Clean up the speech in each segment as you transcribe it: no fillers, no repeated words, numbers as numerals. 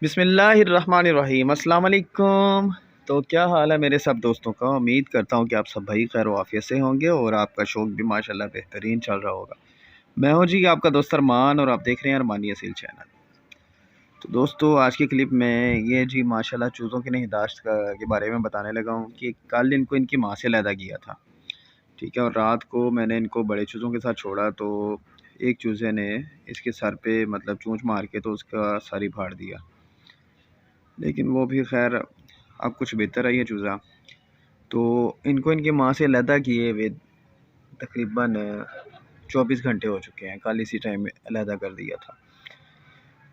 बिस्मिल्लाहिर्रहमानिर्रहीम अस्सलाम वालेकुम। तो क्या हाल है मेरे सब दोस्तों का। उम्मीद करता हूँ कि आप सब भाई खैर वाफियत से होंगे और आपका शौक भी माशाल्लाह बेहतरीन चल रहा होगा। मैं हूँ जी आपका दोस्त अरमान और आप देख रहे हैं अरमानी असील चैनल। तो दोस्तों आज की क्लिप में ये जी माशाल्लाह चूज़ों की निगहदाश्त के बारे में बताने लगा हूँ कि कल इनको इनकी माँ से अलहदा किया था, ठीक है। और रात को मैंने इनको बड़े चूज़ों के साथ छोड़ा तो एक चूज़े ने इसके सर पे मतलब चूँच मार के तो उसका सर ही फाड़ दिया, लेकिन वो भी खैर अब कुछ बेहतर है ये चूज़ा। तो इनको इनकी माँ से अलहदा किए हुए तकरीबन 24 घंटे हो चुके हैं। कल इसी टाइम में अलहदा कर दिया था।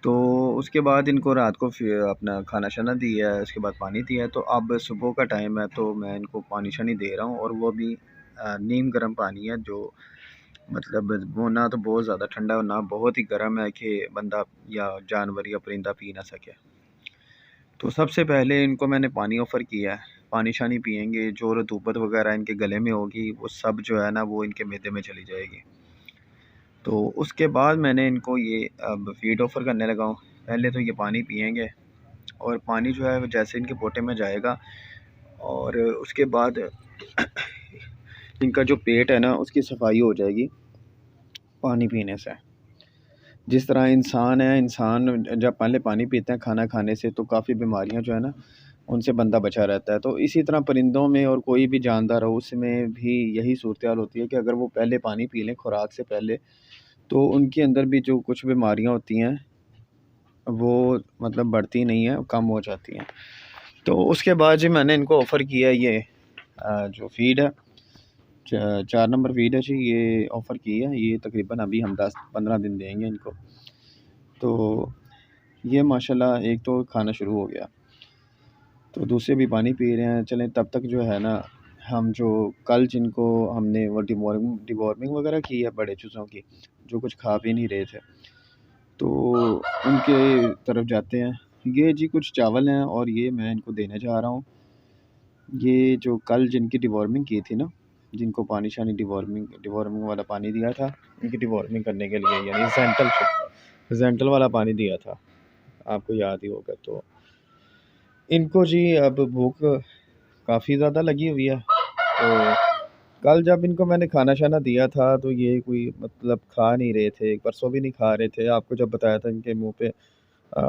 तो उसके बाद इनको रात को फिर अपना खाना शाना दिया है, उसके बाद पानी दिया है। तो अब सुबह का टाइम है तो मैं इनको पानी शानी दे रहा हूँ और वो भी नीम गर्म पानी है, जो मतलब वो ना तो बहुत ज़्यादा ठंडा और ना बहुत ही गर्म है कि बंदा या जानवर या परिंदा पी ना सके। तो सबसे पहले इनको मैंने पानी ऑफ़र किया है। पानी शानी पिएंगे, जो रतूबत वगैरह इनके गले में होगी वो सब जो है ना वो इनके मैदे में चली जाएगी। तो उसके बाद मैंने इनको ये अब फ़ीड ऑफ़र करने लगा हूँ। पहले तो ये पानी पिएंगे और पानी जो है जैसे इनके पोटे में जाएगा और उसके बाद इनका जो पेट है ना उसकी सफाई हो जाएगी पानी पीने से। जिस तरह इंसान है, इंसान जब पहले पानी पीते हैं खाना खाने से तो काफ़ी बीमारियां जो है ना उनसे बंदा बचा रहता है। तो इसी तरह परिंदों में और कोई भी जानदार हो उसमें भी यही सूरत हाल होती है कि अगर वो पहले पानी पी लें खुराक से पहले तो उनके अंदर भी जो कुछ बीमारियां होती हैं वो मतलब बढ़ती नहीं है, कम हो जाती हैं। तो उसके बाद जी मैंने इनको ऑफ़र किया ये जो फ़ीड है 4 नंबर फ़ीड है जी, ये ऑफ़र की है। ये तकरीबन अभी हम 10-15 दिन देंगे इनको। तो ये माशाल्लाह एक तो खाना शुरू हो गया, तो दूसरे भी पानी पी रहे हैं। चलें तब तक जो है ना हम जो कल जिनको हमने वो डिवॉर्मिंग वगैरह की है बड़े चूज़ों की, जो कुछ खा पी नहीं रहे थे, तो उनके तरफ जाते हैं। ये जी कुछ चावल हैं और ये मैं इनको देने जा रहा हूँ। ये जो कल जिनकी डिवॉर्मिंग की थी ना, जिनको पानी शानी डिवॉर्मिंग वाला पानी दिया था, इनकी डिवॉर्मिंग करने के लिए यानी जेंटल वाला पानी दिया था, आपको याद ही होगा। तो इनको जी अब भूख काफ़ी ज़्यादा लगी हुई है। तो कल जब इनको मैंने खाना शाना दिया था तो ये कोई मतलब खा नहीं रहे थे, परसों भी नहीं खा रहे थे। आपको जब बताया था इनके मुंह पे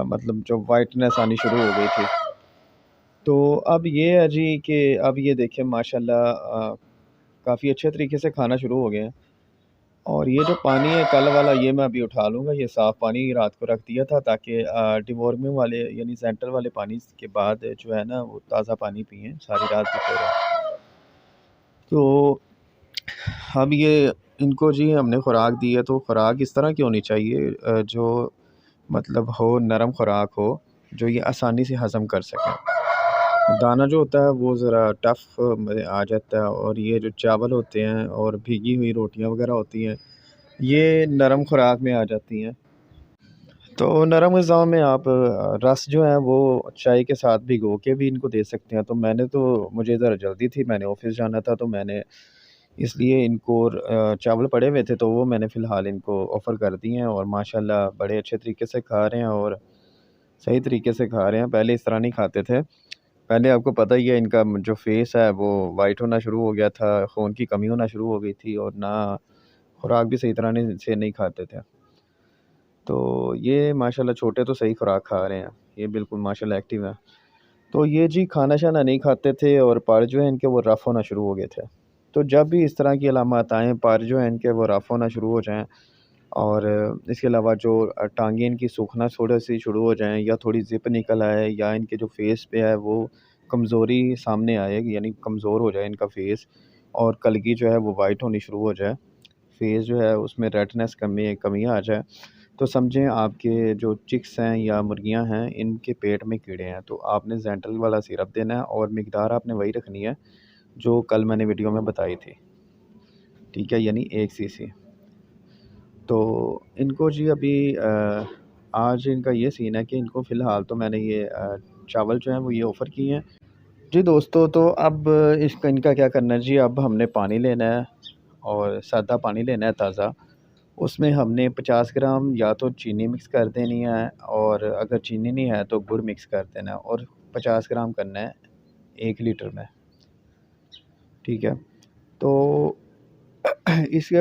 मतलब जो वाइटनेस आनी शुरू हो गई थी। तो अब ये है जी कि अब ये देखें माशाल्लाह काफ़ी अच्छे तरीके से खाना शुरू हो गए हैं। और ये जो पानी है कल वाला ये मैं अभी उठा लूँगा। ये साफ़ पानी रात को रख दिया था ताकि डिवॉर्मिंग वाले यानी सेंट्रल वाले पानी के बाद जो है ना वो ताज़ा पानी पिएँ, सारी रात पीते रहें। तो अब ये इनको जी हमने खुराक दी है, तो खुराक इस तरह की होनी चाहिए जो मतलब हो नरम खुराक हो, जो ये आसानी से हज़म कर सकें। दाना जो होता है वो ज़रा टफ़ में आ जाता है और ये जो चावल होते हैं और भीगी हुई रोटियां वगैरह होती हैं, ये नरम खुराक में आ जाती हैं। तो नरम ग़िज़ाओं में आप रस जो है वो चाय के साथ भिगो के भी इनको दे सकते हैं। तो मैंने तो मुझे ज़रा जल्दी थी, मैंने ऑफ़िस जाना था, तो मैंने इसलिए इनको चावल पड़े हुए थे तो वो मैंने फ़िलहाल इनको ऑफ़र कर दिए हैं और माशाल्लाह बड़े अच्छे तरीके से खा रहे हैं और सही तरीके से खा रहे हैं। पहले इस तरह नहीं खाते थे। पहले आपको पता ही है इनका जो फ़ेस है वो वाइट होना शुरू हो गया था, खून की कमी होना शुरू हो गई थी और ना खुराक भी सही तरह से नहीं खाते थे। तो ये माशाल्लाह छोटे तो सही खुराक खा रहे हैं, ये बिल्कुल माशाल्लाह एक्टिव हैं। तो ये जी खाना शाना नहीं खाते थे और पर जो है इनके वो रफ़ होना शुरू हो गए थे। तो जब भी इस तरह की अलामत आएँ, पर जो है इनके वो रफ़ होना शुरू हो जाएँ और इसके अलावा जो टाँगें इनकी सूखना थोड़ी-सी शुरू हो जाएँ या थोड़ी ज़िप निकल आए या इनके जो फ़ेस पे है वो कमज़ोरी सामने आए, यानी कमज़ोर हो जाए इनका फ़ेस और कलगी जो है वो वाइट होनी शुरू हो जाए, फ़ेस जो है उसमें रेडनेस कमी आ जाए, तो समझें आपके जो चिक्स हैं या मुर्गियाँ हैं इनके पेट में कीड़े हैं। तो आपने ज़ेंटल वाला सिरप देना है और मिकदार आपने वही रखनी है जो कल मैंने वीडियो में बताई थी, ठीक है, यानी 1 सीसी। तो इनको जी अभी आज इनका ये सीन है कि इनको फ़िलहाल तो मैंने ये चावल जो हैं वो ये ऑफ़र किए हैं। जी दोस्तों, तो अब इसका इनका क्या करना है जी, अब हमने पानी लेना है और सादा पानी लेना है ताज़ा। उसमें हमने 50 ग्राम या तो चीनी मिक्स कर देनी है, और अगर चीनी नहीं है तो गुड़ मिक्स कर देना है, और 50 ग्राम करना है 1 लीटर में। ठीक है, तो इसके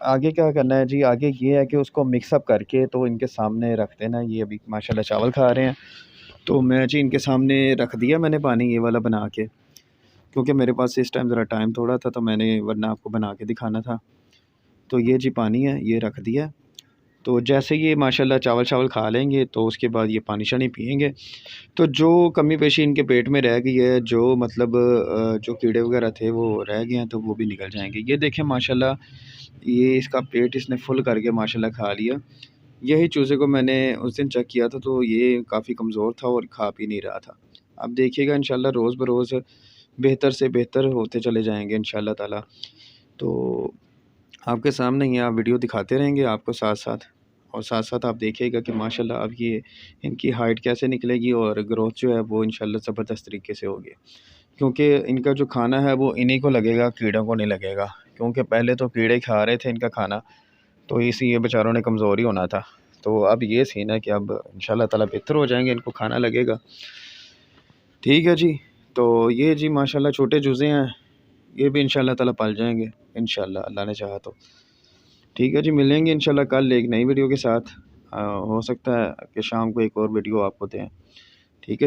आगे क्या करना है जी, आगे ये है कि उसको मिक्सअप करके तो इनके सामने रख देना। ये अभी माशाल्लाह चावल खा रहे हैं, तो मैं जी इनके सामने रख दिया मैंने पानी ये वाला बना के, क्योंकि मेरे पास इस टाइम ज़रा टाइम थोड़ा था, तो मैंने वरना आपको बना के दिखाना था। तो ये जी पानी है, ये रख दिया। तो जैसे ये माशाल्लाह चावल चावल खा लेंगे तो उसके बाद ये पानी शानी पिएंगे। तो जो कमी पेशी इनके पेट में रह गई है, जो मतलब जो कीड़े वगैरह थे वो रह गए हैं, तो वो भी निकल जाएंगे। ये देखें माशाल्लाह, ये इसका पेट इसने फुल करके माशाल्लाह खा लिया। यही चूज़े को मैंने उस दिन चेक किया था, तो ये काफ़ी कमज़ोर था और खा पी नहीं रहा था। अब देखिएगा इंशाल्लाह रोज़ बरोज़ बेहतर से बेहतर होते चले जाएंगे इंशाल्लाह ताला। तो आपके सामने ही आप वीडियो दिखाते रहेंगे आपको साथ साथ, और साथ साथ आप देखिएगा कि माशाल्लाह अब ये इनकी हाइट कैसे निकलेगी और ग्रोथ जो है वो इंशाल्लाह ज़बरदस्त तरीके से होगी। क्योंकि इनका जो खाना है वो इन्हीं को लगेगा, कीड़ों को नहीं लगेगा। क्योंकि पहले तो कीड़े खा रहे थे इनका खाना, तो इसी ये बेचारों ने कमज़ोर ही होना था। तो अब ये सीन है कि अब इंशाल्लाह ताला बेहतर हो जाएंगे, इनको खाना लगेगा। ठीक है जी, तो ये जी माशाल्लाह छोटे चूज़े हैं, ये भी इंशाल्लाह ताला पल जाएंगे इंशाल्लाह, अल्लाह ने चाहा तो। ठीक है जी, मिलेंगे इंशाल्लाह कल एक नई वीडियो के साथ। हो सकता है कि शाम को एक और वीडियो आपको दें। ठीक है जी।